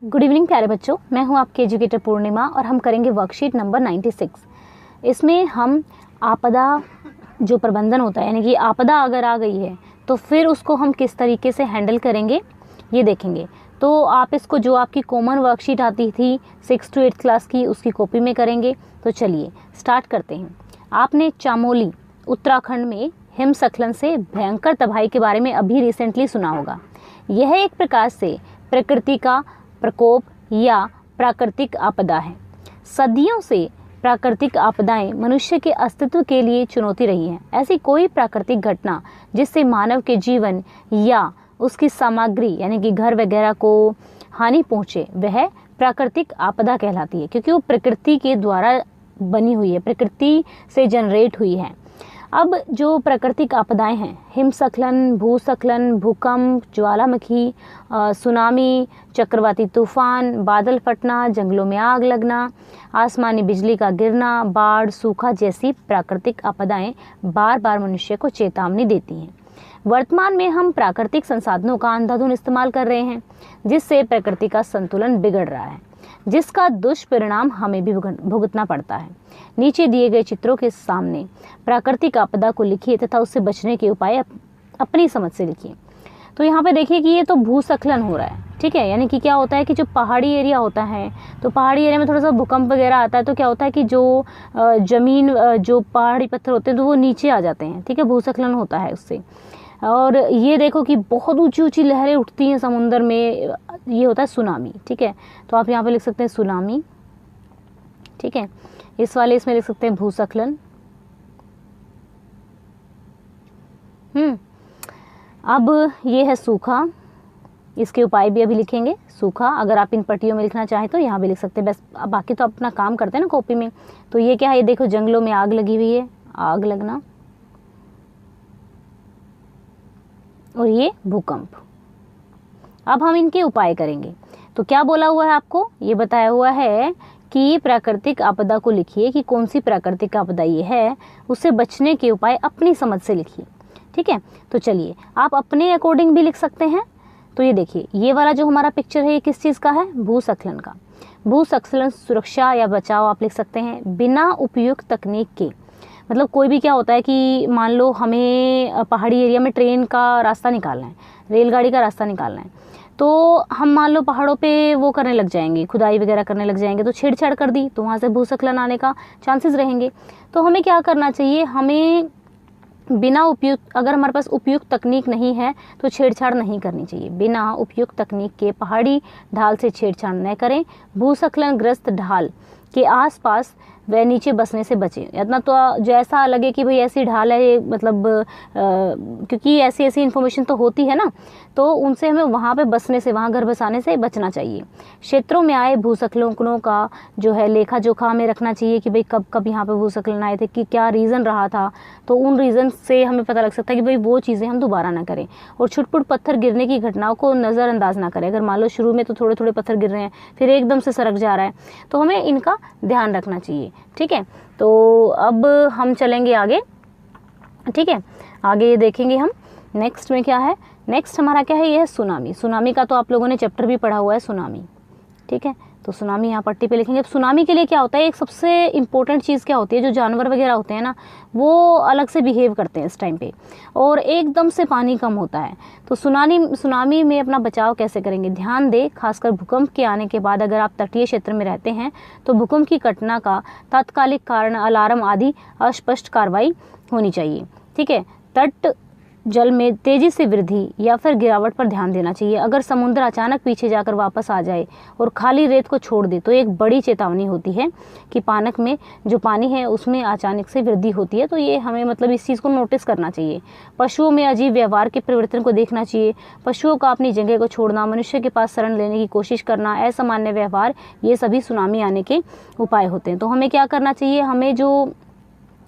Good evening प्यारे बच्चों, मैं हूं आपके एजुकेटर पूर्णिमा और हम करेंगे वर्कशीट नंबर 96। इसमें हम आपदा जो प्रबंधन होता है, यानी कि आपदा अगर आ गई है तो फिर उसको हम किस तरीके से हैंडल करेंगे ये देखेंगे। तो आप इसको जो आपकी कॉमन वर्कशीट आती थी 6 to 8 क्लास की, उसकी कॉपी में करेंगे। तो चलिए स्टार्ट करते हैं। आपने चामोली उत्तराखंड में हिमस्खलन से भयंकर तबाही के बारे में अभी रिसेंटली सुना होगा। यह एक प्रकार से प्रकृति का प्रकोप या प्राकृतिक आपदा है। सदियों से प्राकृतिक आपदाएं मनुष्य के अस्तित्व के लिए चुनौती रही हैं। ऐसी कोई प्राकृतिक घटना जिससे मानव के जीवन या उसकी सामग्री यानी कि घर वगैरह को हानि पहुंचे, वह प्राकृतिक आपदा कहलाती है, क्योंकि वो प्रकृति के द्वारा बनी हुई है, प्रकृति से जनरेट हुई है। अब जो प्राकृतिक आपदाएं हैं, हिमस्खलन, भूस्खलन, भूकंप, ज्वालामुखी, सुनामी, चक्रवाती तूफान, बादल फटना, जंगलों में आग लगना, आसमानी बिजली का गिरना, बाढ़, सूखा जैसी प्राकृतिक आपदाएं बार बार मनुष्य को चेतावनी देती हैं। वर्तमान में हम प्राकृतिक संसाधनों का अंधाधुंध इस्तेमाल कर रहे हैं, जिससे प्रकृति का संतुलन बिगड़ रहा है, जिसका दुष्परिणाम हमें भी भुगतना पड़ता है। नीचे दिए गए चित्रों के सामने प्राकृतिक आपदा को लिखिए तथा उससे बचने के उपाय अपनी समझ से लिखिए। तो यहाँ पे देखिए कि ये तो भूस्खलन हो रहा है, ठीक है। यानी कि क्या होता है कि जो पहाड़ी एरिया होता है, तो पहाड़ी एरिया में थोड़ा सा भूकंप वगैरह आता है, तो क्या होता है कि जो जमीन, जो पहाड़ी पत्थर होते हैं तो वो नीचे आ जाते हैं, ठीक है। भूस्खलन होता है उससे। और ये देखो कि बहुत ऊंची ऊंची लहरें उठती हैं समुद्र में, ये होता है सुनामी, ठीक है। तो आप यहाँ पे लिख सकते हैं सुनामी, ठीक है। इस वाले इसमें लिख सकते हैं भूस्खलन। अब ये है सूखा, इसके उपाय भी अभी लिखेंगे। सूखा अगर आप इन पट्टियों में लिखना चाहें तो यहाँ भी लिख सकते हैं, बस बाकी तो अपना काम करते हैं ना कॉपी में। तो ये क्या है, ये देखो जंगलों में आग लगी हुई है, आग लगना, और ये भूकंप। अब हम इनके उपाय करेंगे। तो क्या बोला हुआ है आपको, ये बताया हुआ है कि प्राकृतिक आपदा को लिखिए कि कौन सी प्राकृतिक आपदा ये है, उससे बचने के उपाय अपनी समझ से लिखिए, ठीक है। तो चलिए आप अपने अकॉर्डिंग भी लिख सकते हैं। तो ये देखिए, ये वाला जो हमारा पिक्चर है ये किस चीज़ का है, भूस्खलन का। भूस्खलन सुरक्षा या बचाव आप लिख सकते हैं बिना उपयुक्त तकनीक के। मतलब कोई भी क्या होता है कि मान लो हमें पहाड़ी एरिया में ट्रेन का रास्ता निकालना है, रेलगाड़ी का रास्ता निकालना है, तो हम मान लो पहाड़ों पे वो करने लग जाएंगे, खुदाई वगैरह करने लग जाएंगे, तो छेड़छाड़ कर दी तो वहाँ से भूस्खलन आने का चांसेस रहेंगे। तो हमें क्या करना चाहिए, हमें बिना उपयुक्त, अगर हमारे पास उपयुक्त तकनीक नहीं है तो छेड़छाड़ नहीं करनी चाहिए। बिना उपयुक्त तकनीक के पहाड़ी ढाल से छेड़छाड़ न करें। भूस्खलन ग्रस्त ढाल के आसपास व नीचे बसने से बचें। इतना तो जो ऐसा लगे कि भाई ऐसी ढाल है ये, मतलब क्योंकि ऐसी ऐसी इन्फॉर्मेशन तो होती है ना, तो उनसे हमें वहाँ पे बसने से, वहाँ घर बसाने से बचना चाहिए। क्षेत्रों में आए भूस्खलनों का जो है लेखा जोखा हमें रखना चाहिए कि भाई कब कब यहाँ पे भूस्खलन आए थे, कि क्या रीज़न रहा था। तो उन रीज़न से हमें पता लग सकता है कि भाई वो चीज़ें हम दोबारा ना करें। और छुटपुट पत्थर गिरने की घटनाओं को नज़रअंदाज ना करें। अगर मान लो शुरू में तो थोड़े थोड़े पत्थर गिर रहे हैं, फिर एकदम से सरक जा रहा है, तो हमें इनका ध्यान रखना चाहिए, ठीक है। तो अब हम चलेंगे आगे, ठीक है। आगे देखेंगे हम नेक्स्ट में क्या है। नेक्स्ट हमारा क्या है, ये है सुनामी। सुनामी का तो आप लोगों ने चैप्टर भी पढ़ा हुआ है, सुनामी, ठीक है। तो सुनामी यहाँ पट्टी पे लिखेंगे। अब सुनामी के लिए क्या होता है, एक सबसे इम्पोर्टेंट चीज़ क्या होती है, जो जानवर वगैरह होते हैं ना, वो अलग से बिहेव करते हैं इस टाइम पे, और एकदम से पानी कम होता है। तो सुनामी में अपना बचाव कैसे करेंगे, ध्यान दें। खासकर भूकंप के आने के बाद अगर आप तटीय क्षेत्र में रहते हैं तो भूकंप की घटना का तात्कालिक कारण, अलार्म आदि अस्पष्ट कार्रवाई होनी चाहिए, ठीक है। तट जल में तेजी से वृद्धि या फिर गिरावट पर ध्यान देना चाहिए। अगर समुद्र अचानक पीछे जाकर वापस आ जाए और खाली रेत को छोड़ दे तो एक बड़ी चेतावनी होती है कि पानक में जो पानी है उसमें अचानक से वृद्धि होती है। तो ये हमें मतलब इस चीज़ को नोटिस करना चाहिए। पशुओं में अजीब व्यवहार के परिवर्तन को देखना चाहिए। पशुओं का अपनी जगह को छोड़ना, मनुष्य के पास शरण लेने की कोशिश करना, असामान्य व्यवहार, ये सभी सुनामी आने के उपाय होते हैं। तो हमें क्या करना चाहिए, हमें जो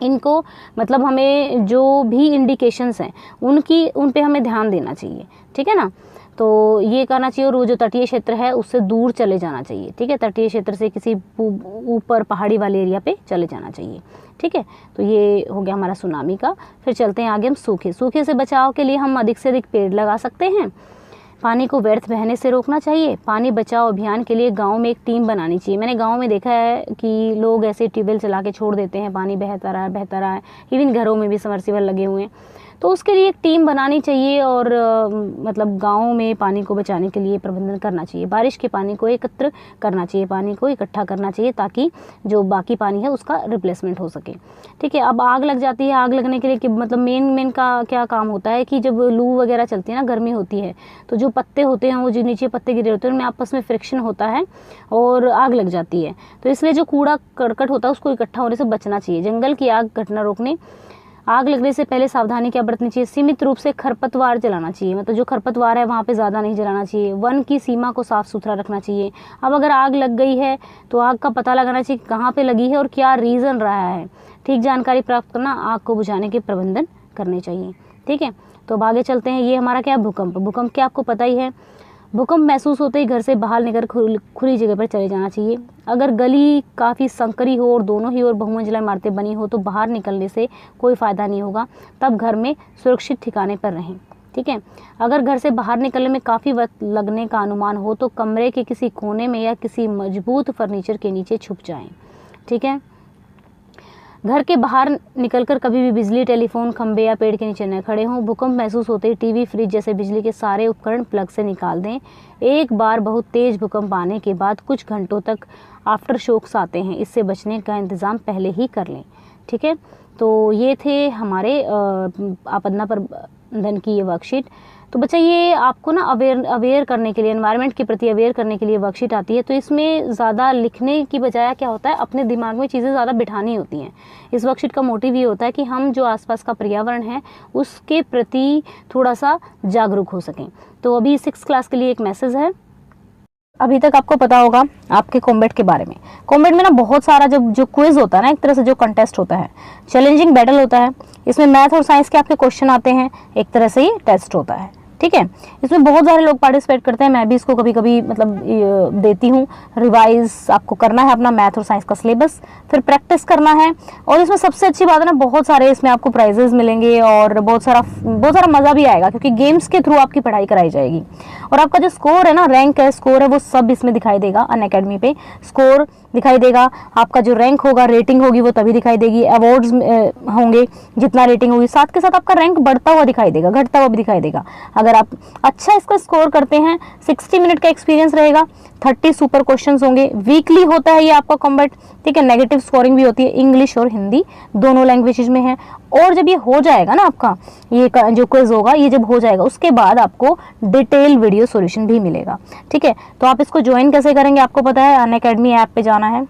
इनको मतलब हमें जो भी इंडिकेशंस हैं उन पे हमें ध्यान देना चाहिए, ठीक है ना। तो ये करना चाहिए। और वो जो तटीय क्षेत्र है उससे दूर चले जाना चाहिए, ठीक है। तटीय क्षेत्र से किसी ऊपर पहाड़ी वाले एरिया पे चले जाना चाहिए, ठीक है। तो ये हो गया हमारा सुनामी का। फिर चलते हैं आगे हम सूखे से बचाव के लिए हम अधिक से अधिक पेड़ लगा सकते हैं। पानी को व्यर्थ बहने से रोकना चाहिए। पानी बचाओ अभियान के लिए गांव में एक टीम बनानी चाहिए। मैंने गांव में देखा है कि लोग ऐसे ट्यूबवेल चला के छोड़ देते हैं, पानी बहता रहा है। इवन घरों में भी सबमर्सिबल लगे हुए हैं, तो उसके लिए एक टीम बनानी चाहिए और मतलब गाँव में पानी को बचाने के लिए प्रबंधन करना चाहिए। बारिश के पानी को एकत्र करना चाहिए, पानी को इकट्ठा करना चाहिए ताकि जो बाकी पानी है उसका रिप्लेसमेंट हो सके। ठीक है, अब आग लग जाती है, आग लगने के लिए मतलब मेन का क्या काम होता है कि जब लू वगैरह चलती है ना, गर्मी होती है, तो जो पत्ते होते हैं वो जो नीचे पत्ते गिरे होते हैं उनमें आपस में फ्रिक्शन होता है और आग लग जाती है। तो इसलिए जो कूड़ा करकट होता है उसको इकट्ठा होने से बचना चाहिए। जंगल की आग घटना रोकने आग लगने से पहले सावधानी क्या बरतनी चाहिए? सीमित रूप से खरपतवार जलाना चाहिए, मतलब जो खरपतवार है वहाँ पे ज़्यादा नहीं जलाना चाहिए। वन की सीमा को साफ सुथरा रखना चाहिए। अब अगर आग लग गई है तो आग का पता लगाना चाहिए कहाँ पे लगी है और क्या रीज़न रहा है। ठीक जानकारी प्राप्त करना, आग को बुझाने के प्रबंधन करने चाहिए। ठीक है, तो अब आगे चलते हैं। ये हमारा क्या है? भूकंप। भूकंप क्या आपको पता ही है। भूकंप महसूस होते ही घर से बाहर निकल खुली जगह पर चले जाना चाहिए। अगर गली काफ़ी संकरी हो और दोनों ही ओर बहुमंजिला इमारतें बनी हो तो बाहर निकलने से कोई फ़ायदा नहीं होगा, तब घर में सुरक्षित ठिकाने पर रहें। ठीक है, अगर घर से बाहर निकलने में काफ़ी वक्त लगने का अनुमान हो तो कमरे के किसी कोने में या किसी मजबूत फर्नीचर के नीचे छुप जाएं। ठीक है, घर के बाहर निकलकर कभी भी बिजली, टेलीफोन खंबे या पेड़ के नीचे न खड़े हों। भूकंप महसूस होते ही टीवी, फ्रिज जैसे बिजली के सारे उपकरण प्लग से निकाल दें। एक बार बहुत तेज भूकंप आने के बाद कुछ घंटों तक आफ्टर शॉक्स आते हैं, इससे बचने का इंतज़ाम पहले ही कर लें। ठीक है, तो ये थे हमारे आपदा प्रबंधन की ये वर्कशीट। तो बच्चा ये आपको ना अवेयर करने के लिए, एनवायरनमेंट के प्रति अवेयर करने के लिए वर्कशीट आती है। तो इसमें ज़्यादा लिखने की बजाय क्या होता है, अपने दिमाग में चीज़ें ज़्यादा बिठानी होती हैं। इस वर्कशीट का मोटिव ये होता है कि हम जो आसपास का पर्यावरण है उसके प्रति थोड़ा सा जागरूक हो सकें। तो अभी 6th क्लास के लिए एक मैसेज है। अभी तक आपको पता होगा आपके कॉम्बैट के बारे में। कॉम्बैट में ना बहुत सारा जो क्विज होता है ना, एक तरह से जो कंटेस्ट होता है, चैलेंजिंग बैटल होता है। इसमें मैथ और साइंस के आपके क्वेश्चन आते हैं, एक तरह से ये टेस्ट होता है। ठीक है, इसमें बहुत सारे लोग पार्टिसिपेट करते हैं। मैं भी इसको कभी कभी मतलब देती हूँ। रिवाइज आपको करना है अपना मैथ और साइंस का सिलेबस, फिर प्रैक्टिस करना है। और इसमें सबसे अच्छी बात है ना, बहुत सारे इसमें आपको प्राइजेस मिलेंगे और बहुत सारा मज़ा भी आएगा, क्योंकि गेम्स के थ्रू आपकी पढ़ाई कराई जाएगी। और आपका जो स्कोर है ना, रैंक है, स्कोर है, वो सब इसमें दिखाई देगा। अनअकैडमी पे स्कोर दिखाई देगा, आपका जो रैंक होगा, रेटिंग होगी वो तभी दिखाई देगी। अवार्ड्स होंगे, जितना रेटिंग होगी, साथ के साथ आपका रैंक बढ़ता हुआ दिखाई देगा, घटता हुआ भी दिखाई देगा। अगर आप अच्छा इसका स्कोर करते हैं, 60 मिनट का एक्सपीरियंस रहेगा, 30 सुपर क्वेश्चंस होंगे। वीकली होता है ये आपका कॉम्बैट। ठीक है, नेगेटिव स्कोरिंग भी होती है, इंग्लिश और हिंदी दोनों लैंग्वेजेज में है। और जब ये हो जाएगा ना, आपका ये जो क्विज होगा, ये जब हो जाएगा उसके बाद आपको डिटेल वीडियो सॉल्यूशन भी मिलेगा। ठीक है, तो आप इसको ज्वाइन कैसे करेंगे आपको पता है, अनअकैडमी ऐप पे जाना है।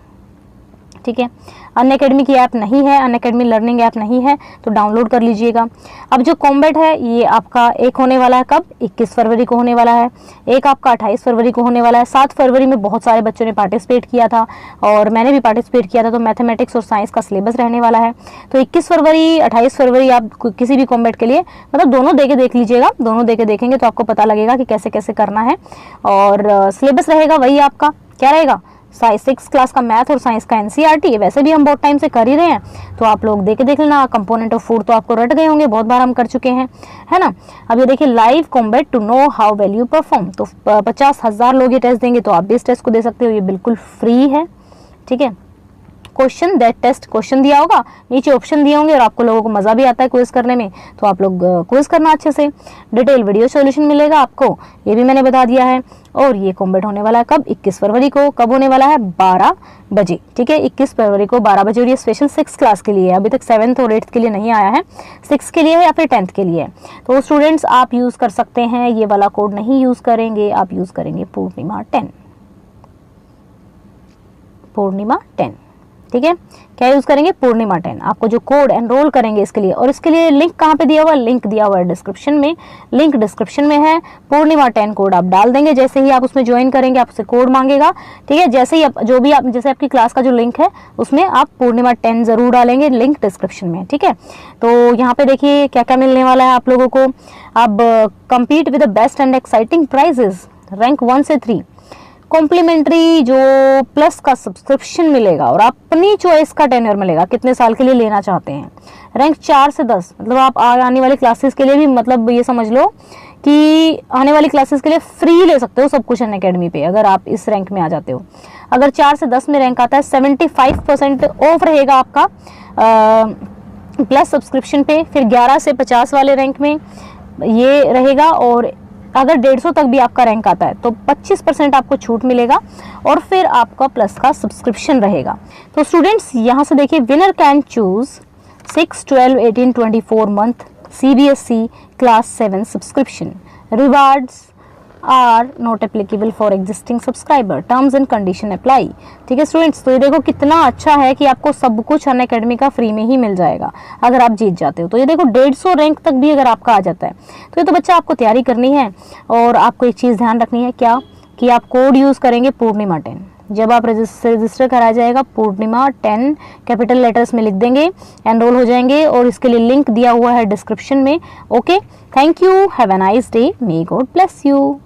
ठीक है, अनअकैडमी की ऐप नहीं है, अनअकैडमी लर्निंग ऐप नहीं है, तो डाउनलोड कर लीजिएगा। अब जो कॉम्बैट है ये आपका एक होने वाला है, कब? 21 फरवरी को होने वाला है। एक आपका 28 फरवरी को होने वाला है। 7 फरवरी में बहुत सारे बच्चों ने पार्टिसिपेट किया था और मैंने भी पार्टिसिपेट किया था। तो मैथमेटिक्स और साइंस का सिलेबस रहने वाला है। तो 21 फरवरी 28 फरवरी आप किसी भी कॉम्बैट के लिए मतलब दोनों दे के देख लीजिएगा। दोनों दे के देखेंगे तो आपको पता लगेगा कि कैसे कैसे करना है। और सिलेबस रहेगा वही आपका, क्या रहेगा? 6th क्लास का मैथ और साइंस का एनसीईआरटी। वैसे भी हम बहुत टाइम से कर ही रहे हैं, तो आप लोग देख लेना। कंपोनेंट ऑफ फूड तो आपको रट गए होंगे, बहुत बार हम कर चुके हैं, है ना। अब ये देखिए, live combat to know how well you perform. तो 50,000 लोग ये टेस्ट देंगे, तो आप भी इस टेस्ट को दे सकते हो, ये बिल्कुल फ्री है। ठीक है, क्वेश्चन दैट टेस्ट क्वेश्चन दिया होगा, नीचे ऑप्शन दिए होंगे और आपको लोगों को मज़ा भी आता है क्विज करने में, तो आप लोग क्विज करना अच्छे से। डिटेल वीडियो सॉल्यूशन मिलेगा आपको, ये भी मैंने बता दिया है। और ये कॉम्बैट होने वाला है कब? 21 फरवरी को। कब होने वाला है? 12 बजे। ठीक है, 21 फरवरी को 12 बजे। और ये स्पेशल 6th क्लास के लिए है, अभी तक 7th और 8th के लिए नहीं आया है, 6th के लिए है या फिर 10th के लिए है। तो स्टूडेंट्स आप यूज़ कर सकते हैं, ये वाला कोड नहीं यूज़ करेंगे, आप यूज़ करेंगे पूर्णिमा 10। पूर्णिमा 10, ठीक है, क्या यूज़ करेंगे? पूर्णिमा 10। आपको जो कोड एनरोल करेंगे इसके लिए, और इसके लिए लिंक कहाँ पे दिया हुआ है? लिंक दिया हुआ है डिस्क्रिप्शन में। लिंक डिस्क्रिप्शन में है। पूर्णिमा 10 कोड आप डाल देंगे, जैसे ही आप उसमें ज्वाइन करेंगे आपसे कोड मांगेगा। ठीक है, जैसे ही जो भी आप, जैसे आपकी क्लास का जो लिंक है उसमें आप पूर्णिमा 10 जरूर डालेंगे, लिंक डिस्क्रिप्शन में। ठीक है, तो यहाँ पे देखिए क्या क्या मिलने वाला है आप लोगों को। अब compete with the best and exciting prices, rank 1 से 3, कॉम्प्लीमेंट्री जो प्लस का सब्सक्रिप्शन मिलेगा और अपनी चॉइस का टेन्योर मिलेगा, कितने साल के लिए लेना चाहते हैं। रैंक 4 से 10, मतलब आप आने वाली क्लासेस के लिए भी, मतलब ये समझ लो कि आने वाली क्लासेस के लिए फ्री ले सकते हो सब कुछ अनअकैडमी पे, अगर आप इस रैंक में आ जाते हो। अगर 4 से 10 में रैंक आता है 75% ऑफ रहेगा आपका प्लस सब्सक्रिप्शन पे। फिर 11 से 50 वाले रैंक में ये रहेगा, और अगर 150 तक भी आपका रैंक आता है तो 25% आपको छूट मिलेगा, और फिर आपका प्लस का सब्सक्रिप्शन रहेगा। तो स्टूडेंट्स यहाँ से देखिए, winner can choose 6, 12, 18, 24 month CBSE class 7 subscription. Rewards are not applicable for existing subscriber, terms and condition apply. ठीक है स्टूडेंट्स, तो ये देखो कितना अच्छा है कि आपको सब कुछ अनअकैडमी का फ्री में ही मिल जाएगा अगर आप जीत जाते हो। तो ये देखो 150 रैंक तक भी अगर आपका आ जाता है तो ये तो बच्चा आपको तैयारी करनी है। और आपको एक चीज़ ध्यान रखनी है, क्या कि आप कोड यूज़ करेंगे पूर्णिमा 10। जब आप रजिस्टर कराया जाएगा पूर्णिमा 10 कैपिटल लेटर्स में लिख देंगे, एनरोल हो जाएंगे, और इसके लिए लिंक दिया हुआ है डिस्क्रिप्शन में। Okay, thank you, have a nice day, may God bless you.